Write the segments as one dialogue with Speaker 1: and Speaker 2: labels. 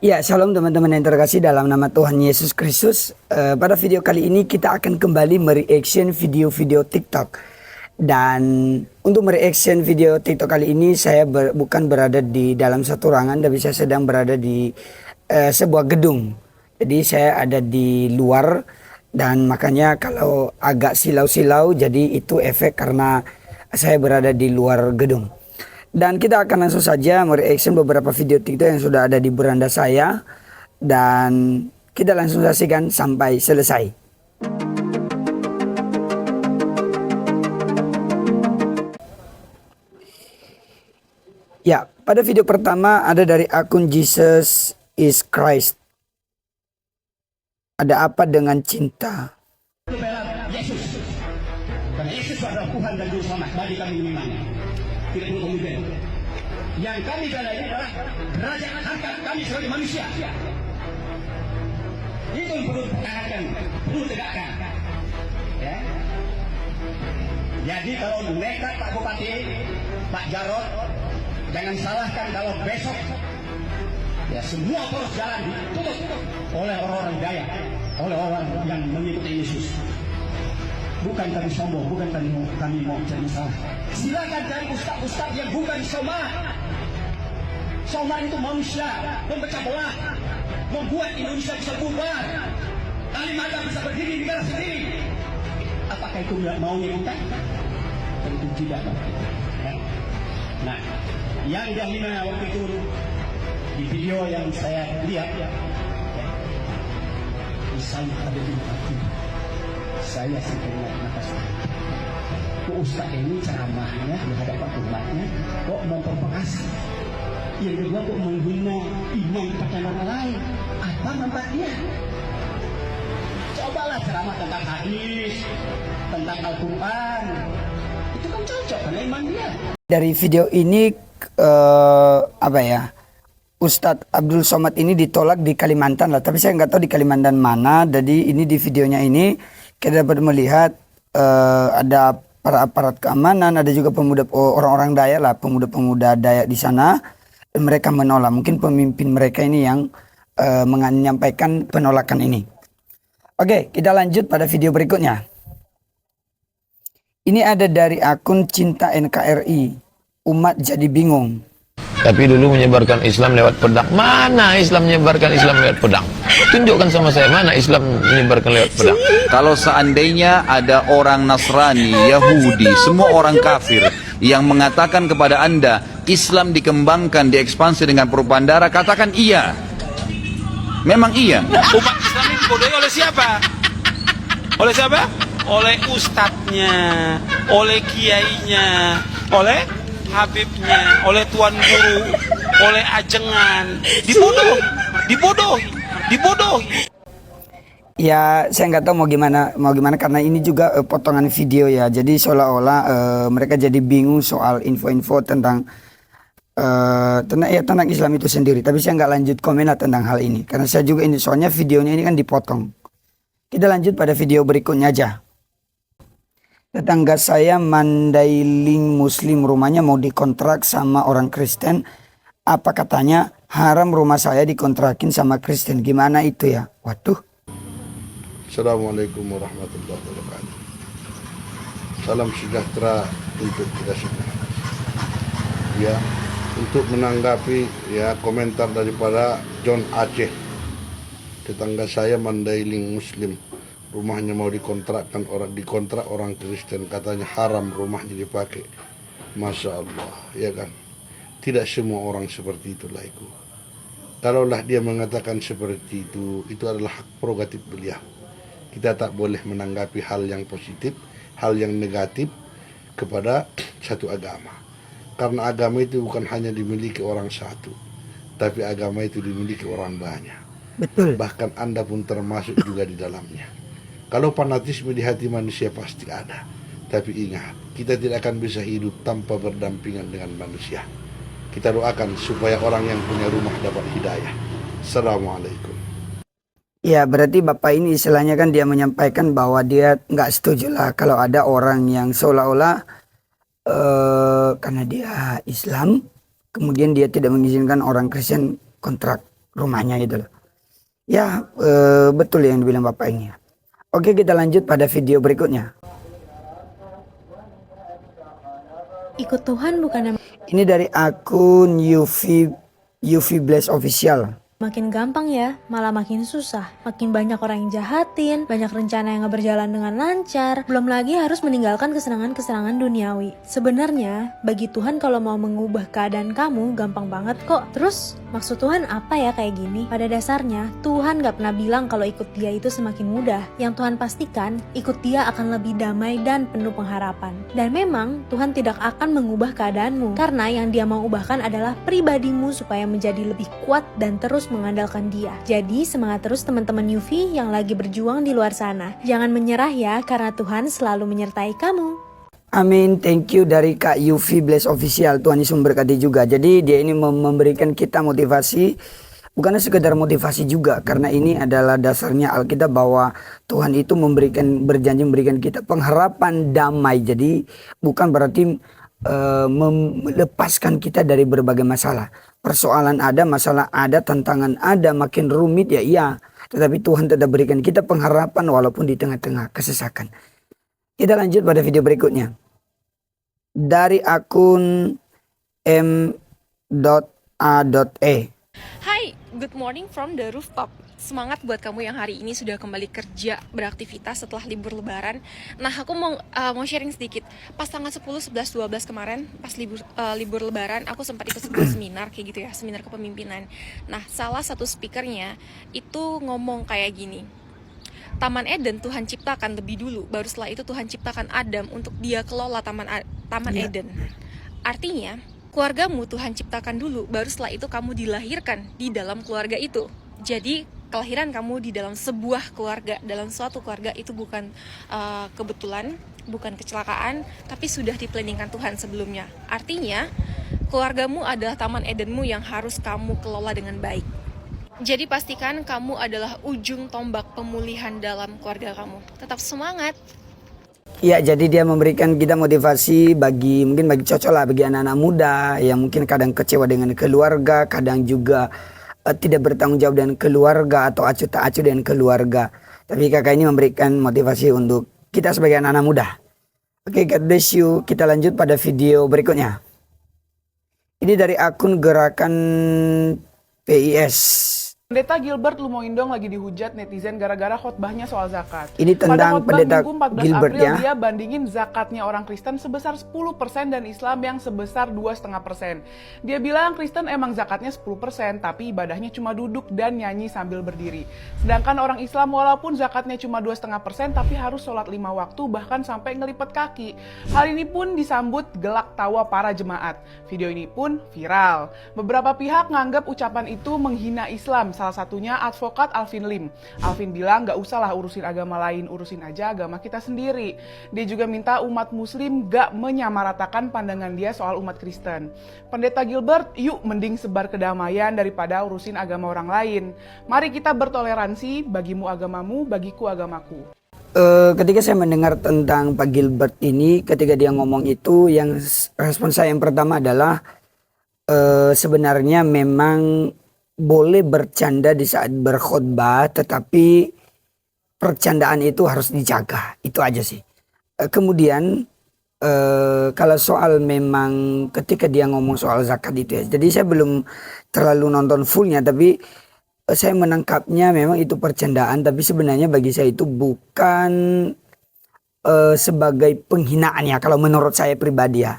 Speaker 1: Ya, shalom teman-teman yang terkasih dalam nama Tuhan Yesus Kristus. Pada video kali ini kita akan kembali mereaction video-video TikTok. Dan untuk mereaction video TikTok kali ini saya bukan berada di dalam satu ruangan, tapi saya sedang berada di sebuah gedung. Jadi saya ada di luar dan makanya kalau agak silau-silau jadi itu efek karena saya berada di luar gedung. Dan kita akan langsung saja mereaction beberapa video TikTok yang sudah ada di beranda saya. Dan kita langsung saksikan sampai selesai. Ya, pada video pertama ada dari akun Jesus is Christ. Ada apa dengan cinta?
Speaker 2: Yesus. Karena Yesus adalah Tuhan dan Juru Selamat bagi kami beriman. Tidak perlu kemudian. Yang kami bela ini adalah derajat harkat kami sebagai manusia. Itu yang perlu dipertahankan, perlu tegakkan. Ya. Jadi kalau nekat Pak Bupati, Pak Jarod, jangan salahkan kalau besok ya semua poros jalan ditutup oleh orang-orang Dayak, oleh orang yang mengikuti Yesus. Bukan kami sombong, bukan kami mau jadi salah. Silakan cari ustaz-ustaz yang bukan somad. Somad itu manusia, memecah belah, membuat Indonesia bisa bubar. Kalimantan bisa berdiri negara sendiri. Apakah itu maunya kita? Tentu tidak. Nah, yang dahina waktu itu di video yang saya lihat, misalnya ada di hati. Saya sebenarnya nafas. Ustaz ini ceramahnya di hadapan umatnya kok memprovokasi. Yang kedua kok menghina imam kepada orang lain. Apa manfaatnya? Cobalah ceramah tentang hadis, tentang Al-Quran. Itu kan cocok karena iman dia.
Speaker 1: Dari video ini Ustadz Abdul Somad ini ditolak di Kalimantan lah, tapi saya nggak tahu di Kalimantan mana. Jadi ini di videonya ini kita dapat melihat ada para aparat keamanan, ada juga pemuda orang-orang Dayak lah, pemuda-pemuda Dayak di sana. Dan mereka menolak. Mungkin pemimpin mereka ini yang menyampaikan penolakan ini. Oke, kita lanjut pada video berikutnya. Ini ada dari akun Cinta NKRI. Umat jadi bingung.
Speaker 3: Tapi dulu menyebarkan Islam lewat pedang. Mana Islam menyebarkan Islam lewat pedang? Tunjukkan sama saya, mana Islam menyebarkan lewat pedang?
Speaker 4: Kalau seandainya ada orang Nasrani, Yahudi, semua orang kafir yang mengatakan kepada Anda Islam dikembangkan, diekspansi dengan perubahan darah, katakan iya. Memang iya.
Speaker 5: Umat Islam ini dibodohi oleh siapa? Oleh siapa? Oleh ustadznya, oleh kiainya, oleh habibnya, oleh tuan guru, oleh ajengan. Dibodohi.
Speaker 1: Ya, saya nggak tahu mau gimana karena ini juga potongan video ya. Jadi seolah-olah mereka jadi bingung soal info-info tentang Islam itu sendiri. Tapi saya nggak lanjut komen lah tentang hal ini karena saya juga ini soalnya videonya ini kan dipotong. Kita lanjut pada video berikutnya aja. Tetangga saya Mandailing Muslim, rumahnya mau dikontrak sama orang Kristen. Apa katanya haram rumah saya dikontrakin sama Kristen. Gimana itu ya? Waduh.
Speaker 6: Assalamualaikum warahmatullahi wabarakatuh. Salam sejahtera untuk kita semua. Ya, untuk menanggapi ya komentar daripada John Aceh, tetangga saya Mandailing Muslim, rumahnya mau dikontrak orang Kristen, katanya haram rumahnya dipakai. Masya Allah, ya kan? Tidak semua orang seperti itulah itu. Kalaulah dia mengatakan seperti itu adalah hak prerogatif beliau. Kita tak boleh menanggapi hal yang positif, hal yang negatif kepada satu agama. Karena agama itu bukan hanya dimiliki orang satu, tapi agama itu dimiliki orang banyak.
Speaker 1: Betul.
Speaker 6: Bahkan Anda pun termasuk juga di dalamnya. Kalau fanatisme di hati manusia pasti ada. Tapi ingat, kita tidak akan bisa hidup tanpa berdampingan dengan manusia. Kita doakan supaya orang yang punya rumah dapat hidayah. Assalamualaikum.
Speaker 1: Ya, berarti Bapak ini istilahnya kan dia menyampaikan bahwa dia nggak setuju lah kalau ada orang yang seolah-olah karena dia Islam, kemudian dia tidak mengizinkan orang Kristen kontrak rumahnya gitu loh. Ya betul yang dibilang Bapak ini. Oke, kita lanjut pada video berikutnya.
Speaker 7: Ikut Tuhan bukan
Speaker 1: Ini dari akun UV Blast Official.
Speaker 7: makin gampang ya, malah makin susah. Makin banyak orang yang jahatin, banyak rencana yang gak berjalan dengan lancar, belum lagi harus meninggalkan kesenangan-kesenangan duniawi. Sebenarnya, bagi Tuhan kalau mau mengubah keadaan kamu, gampang banget kok. Terus, maksud Tuhan apa ya kayak gini? Pada dasarnya, Tuhan gak pernah bilang kalau ikut Dia itu semakin mudah. Yang Tuhan pastikan, ikut Dia akan lebih damai dan penuh pengharapan. Dan memang, Tuhan tidak akan mengubah keadaanmu, karena yang Dia mau ubahkan adalah pribadimu supaya menjadi lebih kuat dan terus mengandalkan Dia. Jadi semangat terus teman-teman UV yang lagi berjuang di luar sana. Jangan menyerah ya, karena Tuhan selalu menyertai kamu.
Speaker 1: Amin, thank you dari Kak UV Blast Official. Tuhan Yesus memberkati juga. Jadi dia ini memberikan kita motivasi, bukan sekedar motivasi juga, karena ini adalah dasarnya Alkitab bahwa Tuhan itu berjanji memberikan kita pengharapan damai. Jadi bukan berarti melepaskan kita dari berbagai masalah. Persoalan ada, masalah ada, tantangan ada, makin rumit ya iya. Tetapi Tuhan tetap berikan kita pengharapan walaupun di tengah-tengah kesesakan. Kita lanjut pada video berikutnya. Dari akun m.a.e.
Speaker 8: Hai, good morning from the rooftop. Semangat buat kamu yang hari ini sudah kembali kerja, beraktivitas setelah libur lebaran. Nah, aku mau sharing sedikit. Pas tanggal 10, 11, 12 kemarin, pas libur lebaran, aku sempat ikut sebuah seminar kayak gitu ya, seminar kepemimpinan. Nah, salah satu speakernya itu ngomong kayak gini. Taman Eden Tuhan ciptakan lebih dulu, baru setelah itu Tuhan ciptakan Adam untuk dia kelola Taman Eden. Artinya, keluargamu Tuhan ciptakan dulu, baru setelah itu kamu dilahirkan di dalam keluarga itu. Jadi kelahiran kamu di dalam sebuah keluarga, dalam suatu keluarga itu bukan kebetulan, bukan kecelakaan, tapi sudah diplanningkan Tuhan sebelumnya. Artinya, keluargamu adalah Taman Edenmu yang harus kamu kelola dengan baik. Jadi pastikan kamu adalah ujung tombak pemulihan dalam keluarga kamu. Tetap semangat!
Speaker 1: Ya, jadi dia memberikan kita motivasi mungkin bagi cocok lah bagi anak-anak muda yang mungkin kadang kecewa dengan keluarga, kadang juga tidak bertanggung jawab dengan keluarga atau acuh tak acuh dengan keluarga. Tapi kakak ini memberikan motivasi untuk kita sebagai anak-anak muda. Oke, God bless you. Kita lanjut pada video berikutnya. Ini dari akun Gerakan PIS.
Speaker 9: Pendeta Gilbert Lumoindong lagi dihujat netizen gara-gara khotbahnya soal zakat.
Speaker 1: Ini tentang Pendeta Gilbert ya.
Speaker 9: Dia bandingin zakatnya orang Kristen sebesar 10% dan Islam yang sebesar 2,5%. Dia bilang Kristen emang zakatnya 10%, tapi ibadahnya cuma duduk dan nyanyi sambil berdiri. Sedangkan orang Islam walaupun zakatnya cuma 2,5%, tapi harus sholat 5 waktu bahkan sampai ngelipet kaki. Hal ini pun disambut gelak tawa para jemaat. Video ini pun viral. Beberapa pihak nganggap ucapan itu menghina Islam. Salah satunya advokat Alvin Lim. Alvin bilang gak usahlah urusin agama lain, urusin aja agama kita sendiri. Dia juga minta umat muslim gak menyamaratakan pandangan dia soal umat Kristen. Pendeta Gilbert, yuk mending sebar kedamaian daripada urusin agama orang lain. Mari kita bertoleransi, bagimu agamamu, bagiku agamaku.
Speaker 1: Ketika saya mendengar tentang Pak Gilbert ini, ketika dia ngomong itu, yang respon saya yang pertama adalah sebenarnya memang boleh bercanda di saat berkhotbah, tetapi percandaan itu harus dijaga. Itu aja sih. Kemudian kalau soal memang ketika dia ngomong soal zakat itu ya, jadi saya belum terlalu nonton fullnya, tapi saya menangkapnya memang itu percandaan, tapi sebenarnya bagi saya itu bukan sebagai penghinaan ya, kalau menurut saya pribadi ya.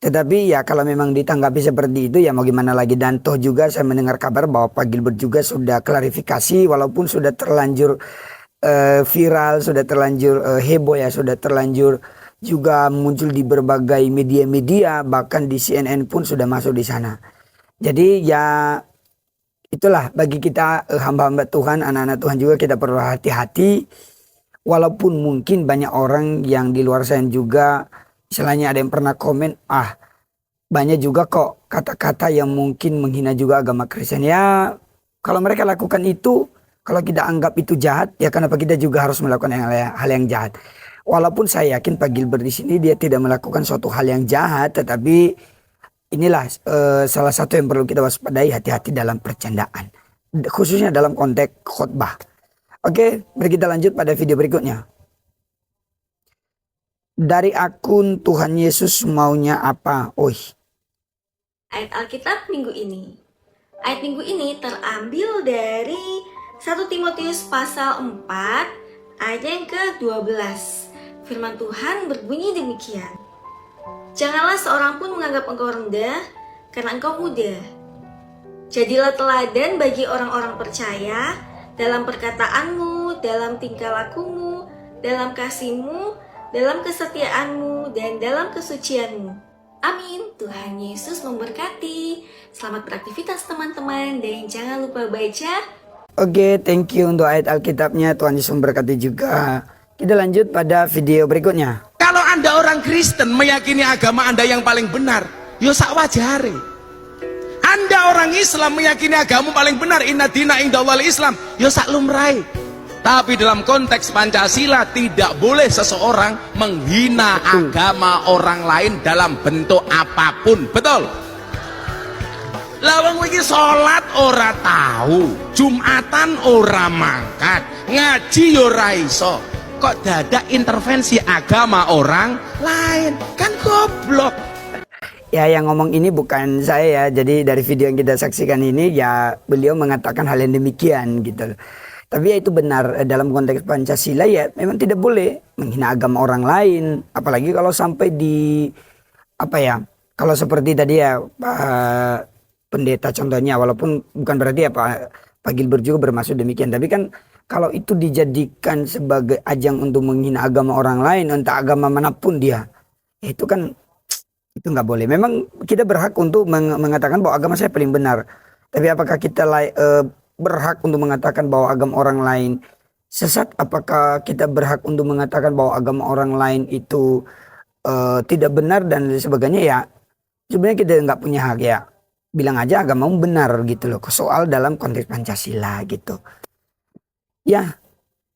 Speaker 1: Tetapi ya kalau memang ditanggapi seperti itu ya mau gimana lagi. Dan toh juga saya mendengar kabar bahwa Pak Gilbert juga sudah klarifikasi, walaupun sudah terlanjur viral, sudah terlanjur heboh ya, sudah terlanjur juga muncul di berbagai media-media, bahkan di CNN pun sudah masuk di sana. Jadi ya itulah bagi kita hamba-hamba Tuhan, anak-anak Tuhan juga kita perlu hati-hati. Walaupun mungkin banyak orang yang di luar sana juga, istilahnya ada yang pernah komen, banyak juga kok kata-kata yang mungkin menghina juga agama Kristen. Ya kalau mereka lakukan itu, kalau kita anggap itu jahat, ya kenapa kita juga harus melakukan hal yang jahat. Walaupun saya yakin Pak Gilbert di sini dia tidak melakukan suatu hal yang jahat, tetapi inilah salah satu yang perlu kita waspadai, hati-hati dalam percandaan. khususnya dalam konteks khotbah. Oke, mari kita lanjut pada video berikutnya. Dari akun Tuhan Yesus maunya apa?
Speaker 10: Ayat Alkitab minggu ini. Ayat minggu ini terambil dari 1 Timotius pasal 4 ayat yang ke-12. Firman Tuhan berbunyi demikian. Janganlah seorang pun menganggap engkau rendah karena engkau muda. Jadilah teladan bagi orang-orang percaya dalam perkataanmu, dalam tingkah lakumu, dalam kasihmu, dalam kesetiaanmu, dan dalam kesucianmu. Amin. Tuhan Yesus memberkati. Selamat beraktivitas teman-teman, dan jangan lupa baca.
Speaker 1: Oke, thank you untuk ayat Alkitabnya. Tuhan Yesus memberkati juga. Kita lanjut pada video berikutnya.
Speaker 11: Kalau Anda orang Kristen meyakini agama Anda yang paling benar, yo sak wajare. Anda orang Islam meyakini agama paling benar, inna dina indallahil Islam, yo sak lumrahe. Tapi dalam konteks Pancasila tidak boleh seseorang menghina agama orang lain dalam bentuk apapun. Betul? Lawang iki salat ora tahu, Jumatan ora mangkat, ngaji yo ora iso. Kok dadak intervensi agama orang lain? Kan goblok.
Speaker 1: Ya, yang ngomong ini bukan saya ya. Jadi dari video yang kita saksikan ini ya beliau mengatakan hal yang demikian gitu. Tapi ya itu benar, dalam konteks Pancasila ya memang tidak boleh menghina agama orang lain. Apalagi kalau sampai di kalau seperti tadi ya Pak Pendeta contohnya, walaupun bukan berarti ya Pak Gilbert juga bermaksud demikian. Tapi kan kalau itu dijadikan sebagai ajang untuk menghina agama orang lain, entah agama manapun dia, ya itu kan itu nggak boleh. Memang kita berhak untuk mengatakan bahwa agama saya paling benar. Tapi apakah kita berhak untuk mengatakan bahwa agama orang lain sesat? Apakah kita berhak untuk mengatakan bahwa agama orang lain itu tidak benar dan sebagainya? Ya sebenarnya kita nggak punya hak ya. Bilang aja agamamu benar gitu loh. Soal dalam konteks Pancasila gitu. Ya,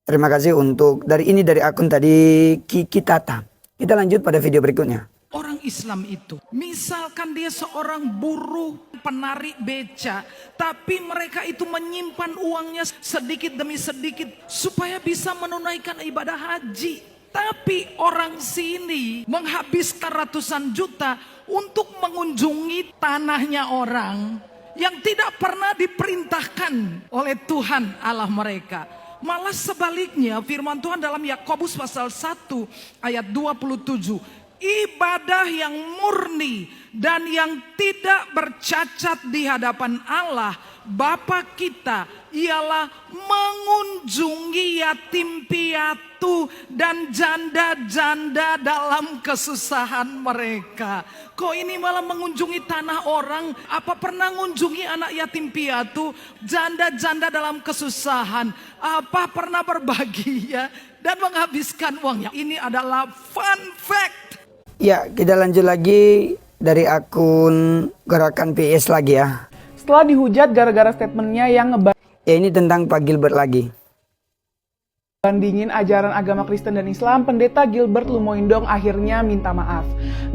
Speaker 1: terima kasih untuk dari akun tadi Kiki Tata. Kita lanjut pada video berikutnya.
Speaker 12: Orang Islam itu, misalkan dia seorang buruh penarik beca, tapi mereka itu menyimpan uangnya sedikit demi sedikit supaya bisa menunaikan ibadah haji. Tapi orang sini menghabiskan ratusan juta untuk mengunjungi tanahnya orang yang tidak pernah diperintahkan oleh Tuhan Allah mereka. Malah sebaliknya, firman Tuhan dalam Yakobus pasal 1 ayat 27. Ibadah yang murni dan yang tidak bercacat di hadapan Allah Bapa kita ialah mengunjungi yatim piatu dan janda-janda dalam kesusahan mereka. Kok ini malah mengunjungi tanah orang? Apa pernah mengunjungi anak yatim piatu, janda-janda dalam kesusahan? Apa pernah berbagi ya dan menghabiskan uangnya? Ini adalah fun fact.
Speaker 1: Ya, kita lanjut lagi dari akun Gerakan PS lagi ya.
Speaker 9: Setelah dihujat gara-gara statementnya yang
Speaker 1: Ya, ini tentang Pak Gilbert lagi.
Speaker 9: bandingin ajaran agama Kristen dan Islam, Pendeta Gilbert Lumoindong akhirnya minta maaf.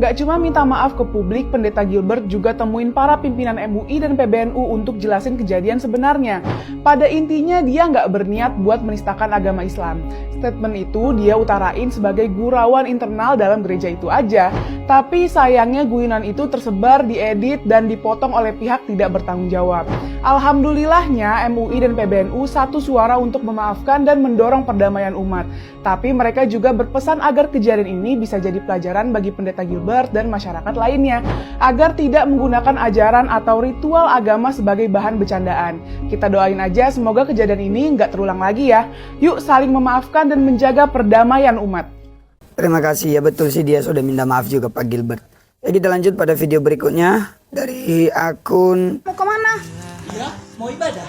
Speaker 9: Gak cuma minta maaf ke publik, Pendeta Gilbert juga temuin para pimpinan MUI dan PBNU untuk jelasin kejadian sebenarnya. Pada intinya dia gak berniat buat menistakan agama Islam. Statement itu dia utarain sebagai gurauan internal dalam gereja itu aja. Tapi sayangnya guyonan itu tersebar, diedit, dan dipotong oleh pihak tidak bertanggung jawab. Alhamdulillahnya MUI dan PBNU satu suara untuk memaafkan dan mendorong perdamaian umat. Tapi mereka juga berpesan agar kejadian ini bisa jadi pelajaran bagi Pendeta Gilbert dan masyarakat lainnya, agar tidak menggunakan ajaran atau ritual agama sebagai bahan bercandaan. Kita doain aja semoga kejadian ini nggak terulang lagi ya. Yuk saling memaafkan dan menjaga perdamaian umat.
Speaker 1: Terima kasih, ya betul sih dia sudah minta maaf juga Pak Gilbert. Ya, kita lanjut pada video berikutnya dari akun...
Speaker 13: Mau kemana? Ya, mau ibadah.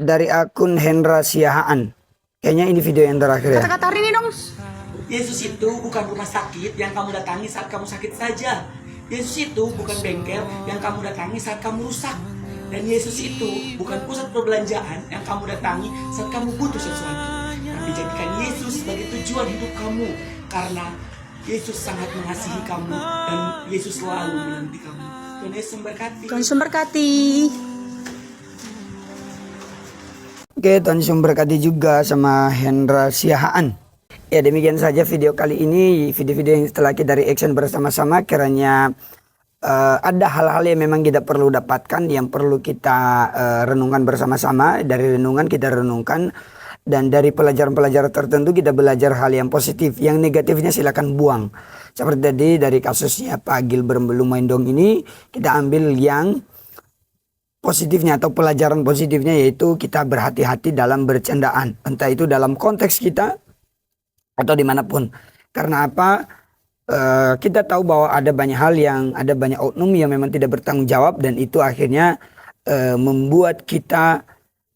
Speaker 1: Dari akun Hendra Siahaan. Kayaknya ini video yang terakhir ya.
Speaker 13: Kata-kata Rini dong. Yesus itu bukan rumah sakit yang kamu datangi saat kamu sakit saja. Yesus itu bukan bengkel yang kamu datangi saat kamu rusak. Dan Yesus itu bukan pusat perbelanjaan yang kamu datangi saat kamu butuh sesuatu. Tapi jadikan Yesus sebagai tujuan hidup kamu. Karena Yesus sangat mengasihi kamu dan Yesus selalu menanti kamu. Tuhan Yesus memberkati.
Speaker 10: Tuhan memberkati.
Speaker 1: Oke, Tuhan Yesus memberkati juga sama Hendra Siahaan. Ya, demikian saja video kali ini, video-video yang setelah kita reaction bersama-sama. Kiranya ada hal-hal yang memang kita perlu dapatkan, yang perlu kita renungkan bersama-sama. Dari renungan kita renungkan, dan dari pelajaran-pelajaran tertentu kita belajar hal yang positif. Yang negatifnya silakan buang. Seperti tadi dari kasusnya Pak Gilbert Lumendong ini, kita ambil yang positifnya atau pelajaran positifnya, yaitu kita berhati-hati dalam bercandaan, entah itu dalam konteks kita atau dimanapun. Karena apa? Kita tahu bahwa ada banyak hal ada banyak oknum yang memang tidak bertanggung jawab, dan itu akhirnya membuat kita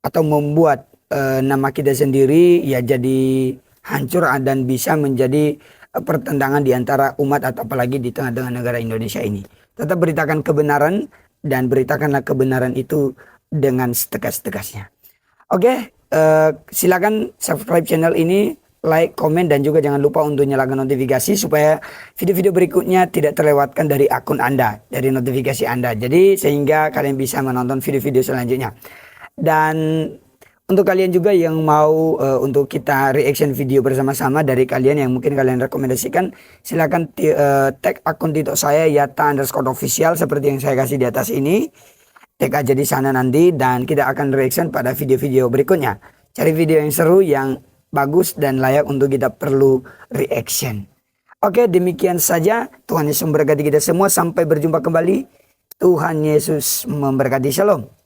Speaker 1: atau membuat nama kita sendiri ya jadi hancur dan bisa menjadi pertentangan di antara umat, atau apalagi di tengah-tengah negara Indonesia ini. Tetap beritakan kebenaran, dan beritakanlah kebenaran itu dengan setegas-tegasnya. Oke, silakan subscribe channel ini, like, komen, dan juga jangan lupa untuk nyalakan notifikasi supaya video-video berikutnya tidak terlewatkan dari akun Anda, dari notifikasi Anda. Jadi sehingga kalian bisa menonton video-video selanjutnya. Dan untuk kalian juga yang mau untuk kita reaction video bersama-sama, dari kalian yang mungkin kalian rekomendasikan, silakan tag akun TikTok saya @yata_official seperti yang saya kasih di atas ini. Tag aja di sana nanti, dan kita akan reaction pada video-video berikutnya. Cari video yang seru, yang bagus dan layak untuk kita perlu reaction. Oke, demikian saja. Tuhan Yesus memberkati kita semua. Sampai berjumpa kembali. Tuhan Yesus memberkati. Shalom.